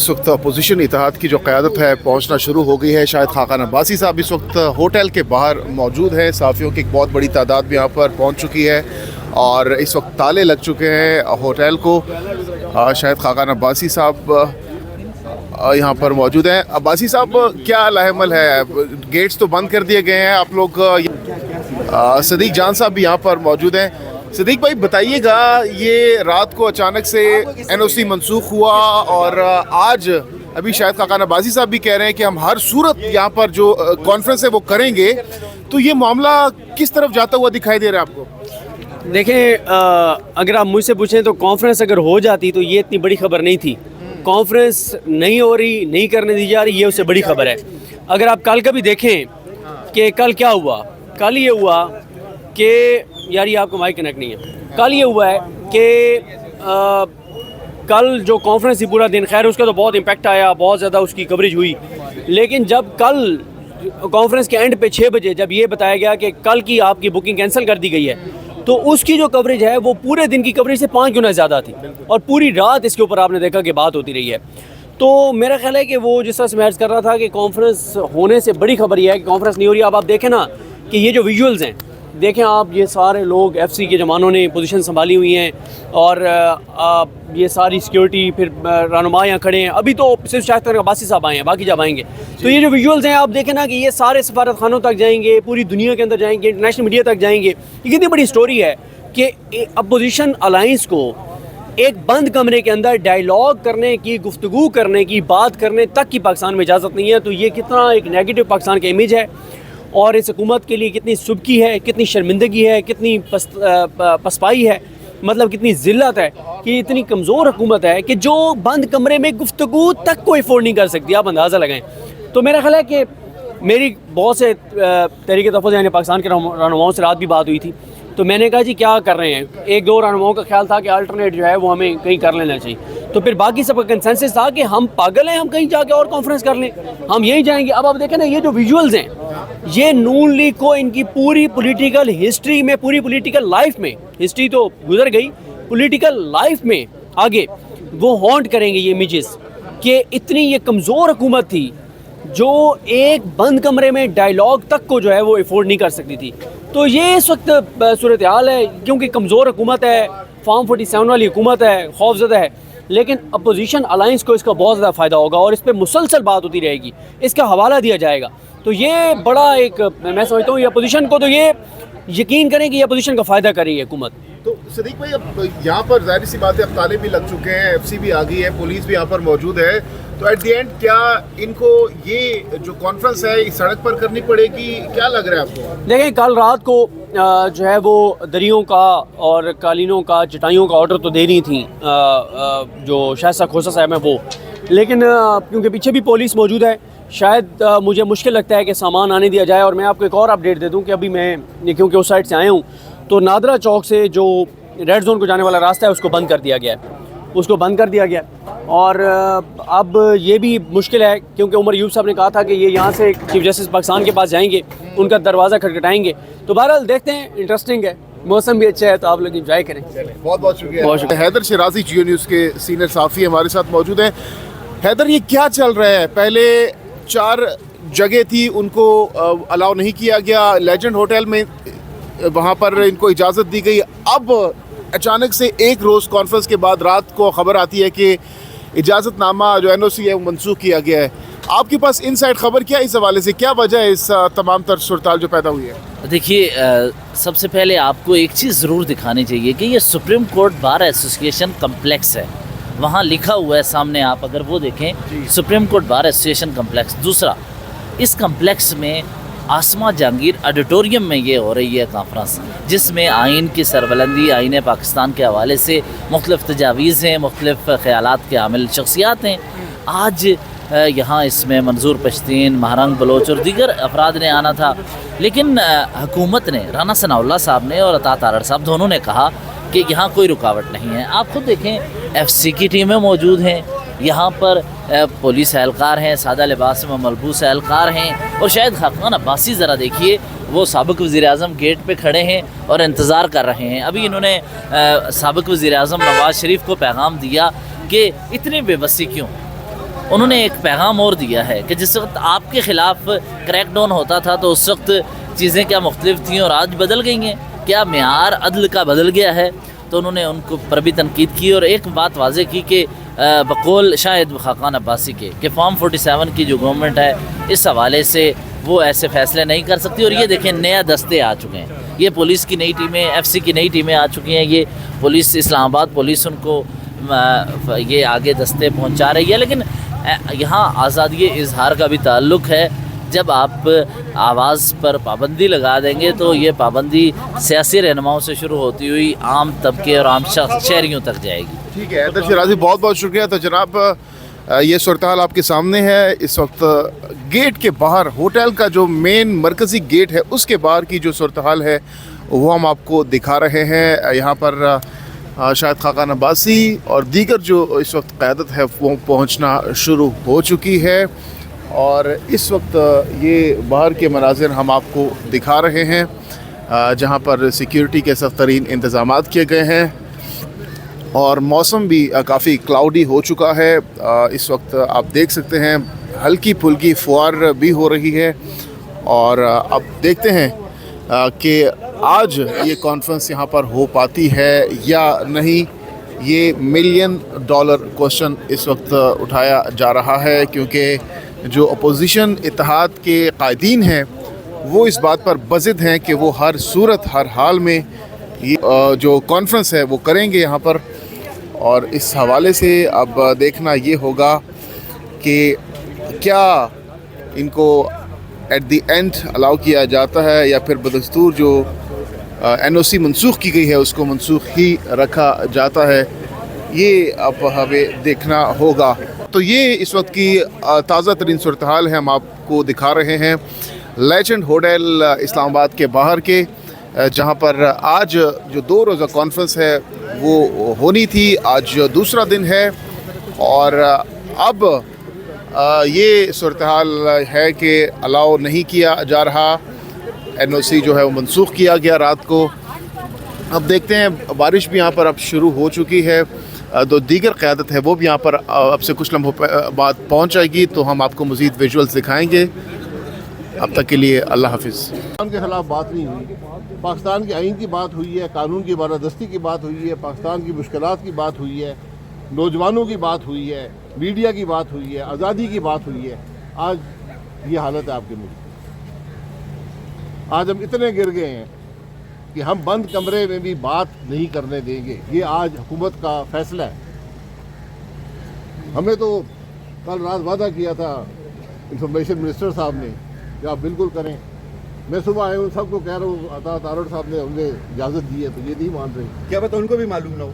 इस वक्त अपोजिशन इत्तेहाद की जो क़यादत है पहुंचना शुरू हो गई है। शाहिद खाकान अब्बासी साहब इस वक्त होटल के बाहर मौजूद हैं। साफ़ियों की एक बहुत बड़ी तादाद भी यहाँ पर पहुँच चुकी है और इस वक्त ताले लग चुके हैं होटल को। शाहिद खाकान अब्बासी साहब यहाँ पर मौजूद हैं। अब्बासी साहब, क्या लाहेमल है? गेट्स तो बंद कर दिए गए हैं आप लोग। सदीक जान साहब भी यहाँ पर मौजूद हैं। सदीक भाई, बताइएगा, ये रात को अचानक से NOC मनसूख हुआ और आज अभी शाहिद खाकान अब्बासी साहब भी कह रहे हैं कि हम हर सूरत यहाँ पर जो कॉन्फ्रेंस है वो करेंगे, तो ये मामला किस तरफ जाता हुआ दिखाई दे रहा है आपको? देखें, अगर आप मुझसे पूछें तो कॉन्फ्रेंस अगर हो जाती तो ये इतनी बड़ी खबर नहीं थी। कॉन्फ्रेंस नहीं हो रही, नहीं करने दी जा रही, ये उससे बड़ी खबर है। अगर आप कल का भी देखें कि कल क्या हुआ, कल ये हुआ कि यार ये आपको माइक कनेक्ट नहीं है। कल ये हुआ है कि कल जो कॉन्फ्रेंस थी पूरा दिन, खैर उसका तो बहुत इम्पैक्ट आया, बहुत ज़्यादा उसकी कवरेज हुई, लेकिन जब कल कॉन्फ्रेंस के एंड पे 6 बजे जब ये बताया गया कि कल की आपकी बुकिंग कैंसिल कर दी गई है, तो उसकी जो कवरेज है वो पूरे दिन की कवरेज से 5 गुना ज़्यादा थी और पूरी रात इसके ऊपर आपने देखा कि बात होती रही है। तो मेरा ख्याल है कि वो जिस तरह से महज कर रहा था कि कॉन्फ्रेंस होने से बड़ी खबर ये है कि कॉन्फ्रेंस नहीं हो रही। अब आप देखें ना कि ये जो विजुअल्स हैं, देखें आप, ये सारे लोग FC के जवानों ने पोजीशन संभाली हुई हैं और ये सारी सिक्योरिटी, फिर रहनुमा यहाँ खड़े हैं। अभी तो सिर्फ शाहिद अब्बासी साहब आए हैं, बाकी जब आएंगे तो ये जो विजुअल्स हैं आप देखें ना कि ये सारे सफारत खानों तक जाएंगे, पूरी दुनिया के अंदर जाएंगे, इंटरनेशनल मीडिया तक जाएंगे। ये कितनी बड़ी स्टोरी है कि अपोजिशन अलाइंस को एक बंद कमरे के अंदर डायलॉग करने की, गुफ्तगू करने की, बात करने तक की पाकिस्तान में इजाज़त नहीं है। तो ये कितना एक नेगेटिव पाकिस्तान का इमेज है और इस हुकूमत के लिए कितनी सुबकी है, कितनी शर्मिंदगी है, कितनी पसपाई है, मतलब कितनी ज़िल्लत है कि इतनी कमज़ोर हुकूमत है कि जो बंद कमरे में गुफ्तगू तक को अफोर्ड नहीं कर सकती। आप अंदाज़ा लगाएं। तो मेरा ख्याल है कि मेरी बहुत से तहरीक तहफ़्फ़ुज़ यानी पाकिस्तान के रहनुमाओं से रात भी बात हुई थी, तो मैंने कहा जी क्या कर रहे हैं। 1-2 रहनुमाओं का ख्याल था कि अल्टरनेट जो है वो हमें कहीं कर लेना चाहिए, तो फिर बाकी सबका कंसेंसस था कि हम पागल हैं, हम कहीं जाके और कॉन्फ्रेंस कर लें, हम यहीं जाएंगे। अब आप देखें ना, ये जो विजुअल्स हैं, ये नून लीग को इनकी पूरी पॉलिटिकल हिस्ट्री में, पूरी पॉलिटिकल लाइफ में, हिस्ट्री तो गुजर गई, पॉलिटिकल लाइफ में आगे वो हॉन्ट करेंगे ये इमेजेस कि इतनी ये कमज़ोर हुकूमत थी जो एक बंद कमरे में डायलॉग तक को जो है वो अफोर्ड नहीं कर सकती थी। तो ये इस वक्त सूरत हाल है, क्योंकि कमज़ोर हुकूमत है, फॉर्म 47 वाली हुकूमत है, खौफज़दा है, लेकिन अपोजिशन अलाइंस को इसका बहुत ज़्यादा फ़ायदा होगा और इस पर मुसलसल बात होती रहेगी, इसका हवाला दिया जाएगा। तो ये बड़ा एक, मैं समझता हूँ ये अपोजिशन को, तो ये यकीन करें कि ये अपोजिशन का फ़ायदा कर रही है हुकूमत। तो सदीक भाई, अब यहाँ पर जाहिर सी बात है, अब ताले भी लग चुके हैं, FC भी आ गई है, पुलिस भी यहाँ पर मौजूद है, तो एट द एंड क्या इनको ये जो कॉन्फ्रेंस है इस सड़क पर करनी पड़ेगी? क्या लग रहा है आपको? देखें, कल रात को जो है वो दरियों का और कालीनों का, चटाइयों का ऑर्डर तो दे रही थी जो शायद खोसा साहब है वो, लेकिन क्योंकि पीछे भी पुलिस मौजूद है, शायद मुझे मुश्किल लगता है कि सामान आने दिया जाए। और मैं आपको एक और अपडेट दे दूं कि अभी मैं क्योंकि उस साइड से आया हूं, तो नादरा चौक से जो रेड जोन को जाने वाला रास्ता है उसको बंद कर दिया गया है, उसको बंद कर दिया गया। और अब ये भी मुश्किल है क्योंकि उमर यूब साहब ने कहा था कि ये यहाँ से चीफ जस्टिस पाकिस्तान के पास जाएंगे, उनका दरवाज़ा खटखटाएंगे। तो बहरहाल देखते हैं, इंटरेस्टिंग है, मौसम भी अच्छा है, तो आप लोग इंजॉय करें। बहुत बहुत शुक्रिया। हैदर शिराजी जियो न्यूज़ के सीनियर साफ़ी हमारे साथ मौजूद हैं। हैदर, ये क्या चल रहा है? पहले 4 जगह थी, उनको अलाउ नहीं किया गया, लेजेंड होटल में वहाँ पर इनको इजाज़त दी गई। अब अचानक से एक रोज़ कॉन्फ्रेंस के बाद रात को खबर आती है कि इजाज़तनामा जो NOC है वो मनसूख किया गया है। आपके पास इनसाइड खबर क्या है इस हवाले से? क्या वजह है इस तमाम तर सूरत जो पैदा हुई है? देखिए, सबसे पहले आपको एक चीज़ ज़रूर दिखानी चाहिए कि ये supreme court bar association complex है, वहाँ लिखा हुआ है सामने, आप अगर वो देखें, supreme court bar association complex. दूसरा, इस कम्प्लेक्स में आसमा जहांगीर ऑडिटोरियम में ये हो रही है कॉन्फ्रेंस, जिसमें आइन की सरबलंदी, आइन पाकिस्तान के हवाले से मुख्तलिफ तजावीज़ हैं, मुख्तलिफ ख़यालात के हामिल शख्सियात हैं। आज यहाँ इसमें मंजूर पश्तीन, महरंग बलोच और दीगर अफराद ने आना था, लेकिन हुकूमत ने, राना सनाउल्लाह साहब ने और अता तारड़ साहब दोनों ने कहा कि यहाँ कोई रुकावट नहीं है। आप खुद देखें, FC की टीमें मौजूद हैं, यहाँ पर पुलिस एहलकार हैं, सादा लिबास में मलबूस एहलकार हैं, और शाहिद खाकान अब्बासी ज़रा देखिए, वो साबिक़ वज़ीर-ए-आज़म गेट पे खड़े हैं और इंतज़ार कर रहे हैं। अभी इन्होंने साबिक़ वज़ीर-ए-आज़म नवाज़ शरीफ को पैगाम दिया कि इतनी बेबसी क्यों, انہوں نے ایک پیغام اور دیا ہے کہ جس وقت آپ کے خلاف کریک ڈاؤن ہوتا تھا تو اس وقت چیزیں کیا مختلف تھیں اور آج بدل گئی ہیں، کیا معیار عدل کا بدل گیا ہے؟ تو انہوں نے ان کو پر بھی تنقید کی اور ایک بات واضح کی کہ بقول شاہد خاقان عباسی کے کہ فارم 47 کی جو گورنمنٹ ہے اس حوالے سے وہ ایسے فیصلے نہیں کر سکتی، اور یہ دیکھیں نیا دستے آ چکے ہیں، یہ پولیس کی نئی ٹیمیں، ایف سی کی نئی ٹیمیں آ چکی ہیں، یہ پولیس اسلام آباد پولیس ان کو یہ آگے دستے پہنچا رہی ہے، لیکن یہاں آزادی اظہار کا بھی تعلق ہے۔ جب آپ آواز پر پابندی لگا دیں گے تو یہ پابندی سیاسی رہنماؤں سے شروع ہوتی ہوئی عام طبقے اور عام شہریوں تک جائے گی۔ ٹھیک ہے حیدر شیرازی، بہت بہت شکریہ۔ تو جناب یہ صورتحال آپ کے سامنے ہے اس وقت گیٹ کے باہر، ہوٹل کا جو مین مرکزی گیٹ ہے اس کے باہر کی جو صورتحال ہے وہ ہم آپ کو دکھا رہے ہیں۔ یہاں پر شاہد خاقان عباسی اور دیگر جو اس وقت قیادت ہے وہ پہنچنا شروع ہو چکی ہے، اور اس وقت یہ باہر کے مناظر ہم آپ کو دکھا رہے ہیں جہاں پر سیکیورٹی کے سخت ترین انتظامات کیے گئے ہیں، اور موسم بھی کافی کلاؤڈی ہو چکا ہے۔ اس وقت آپ دیکھ سکتے ہیں ہلکی پھلکی فوار بھی ہو رہی ہے، اور اب دیکھتے ہیں کہ آج یہ کانفرنس یہاں پر ہو پاتی ہے یا نہیں۔ یہ $1 ملین کوشچن اس وقت اٹھایا جا رہا ہے، کیونکہ جو اپوزیشن اتحاد کے قائدین ہیں وہ اس بات پر بضد ہیں کہ وہ ہر صورت ہر حال میں یہ جو کانفرنس ہے وہ کریں گے یہاں پر، اور اس حوالے سے اب دیکھنا یہ ہوگا کہ کیا ان کو ایٹ دی اینڈ الاؤ کیا جاتا ہے یا پھر بدستور جو NOC منسوخ کی گئی ہے اس کو منسوخ ہی رکھا جاتا ہے، یہ اب ہمیں دیکھنا ہوگا۔ تو یہ اس وقت کی تازہ ترین صورتحال ہے، ہم آپ کو دکھا رہے ہیں لیجنڈ ہوٹل اسلام آباد کے باہر کے، جہاں پر آج جو 2 روزہ کانفرنس ہے وہ ہونی تھی، آج دوسرا دن ہے، اور اب یہ صورتحال ہے کہ الاؤ نہیں کیا جا رہا، NOC جو ہے وہ منسوخ کیا گیا رات کو۔ اب دیکھتے ہیں، بارش بھی یہاں پر اب شروع ہو چکی ہے، جو دیگر قیادت ہے وہ بھی یہاں پر اب سے کچھ لمحوں بعد پہنچ جائے گی، تو ہم آپ کو مزید ویژولز دکھائیں گے۔ اب تک کے لیے اللہ حافظ۔ پاکستان کے خلاف بات نہیں ہوئی، پاکستان کے آئین کی بات ہوئی ہے، قانون کی بالادستی کی بات ہوئی ہے، پاکستان کی مشکلات کی بات ہوئی ہے، نوجوانوں کی بات ہوئی ہے، میڈیا کی بات ہوئی ہے، آزادی کی بات ہوئی ہے۔ آج یہ حالت ہے آپ کے ملک، آج ہم اتنے گر گئے ہیں کہ ہم بند کمرے میں بھی بات نہیں کرنے دیں گے۔ یہ آج حکومت کا فیصلہ ہے۔ ہمیں تو کل رات وعدہ کیا تھا انفارمیشن منسٹر صاحب نے کہ آپ بالکل کریں، میں صبح آیا ہوں سب کو کہہ رہا ہوں، عطا تارڑ صاحب نے ہمیں اجازت دی ہے تو یہ نہیں مان رہے۔ کیا بات ان کو بھی معلوم نہ ہو؟